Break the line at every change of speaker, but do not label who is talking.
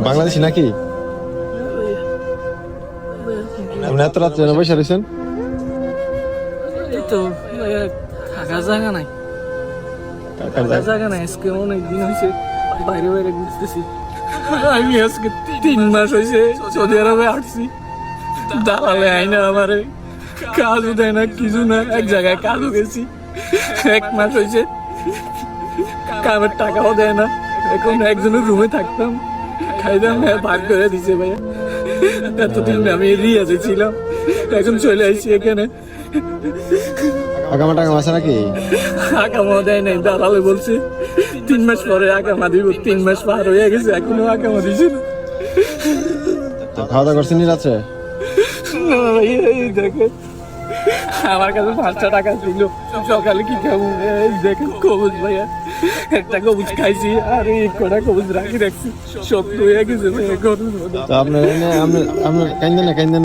বাংলাদেশি নাকি? আপনি এত রাত্রে বসে রয়েছেন?
এই তো থাকার জায়গা নাই, থাকার জায়গা নাই। আজকে অনেকদিন হয়েছে বাইরে বাইরে ঘুরতেছি। আমি আজকে 3 মাস হয়েছে সৌদি আরবে আসছি। দালালে আইনা আমারে কাজও দেয় না, কিছু না। এক জায়গায় কাজও গেছি, 1 মাস হয়েছে কামের টাকাও দেয় না। এখন একজনের রুমে থাকতাম, খাইতাম, ভাগ করে দিছে ভাইয়া। এতদিন আমি রিয়াজে ছিলাম, এখন চলে আসছি এখানে।
আগামা টাকা আছে নাকি?
আকামা দেয় নাই, দালালে বলছে 3 মাস পরে আকামা দিব। 3 মাস পার হয়ে গেছে, এখনো আকামা দিছে না।
খাওয়া দাওয়া করছেন রাত্রে?
না ভাইয়া, এই দেখেন আমার কাছে 500 টাকা ছিল, সকালে কি খাবো? এই দেখেন কবুজ ভাইয়া, একটা কবুজ খাইছি আর এই কটা কবুজ রাখি রাখছি, সব হয়ে গেছে ভাইয়া ঘরের মধ্যে।
তো আপনার কাইন্দেন না, কাইন্দেন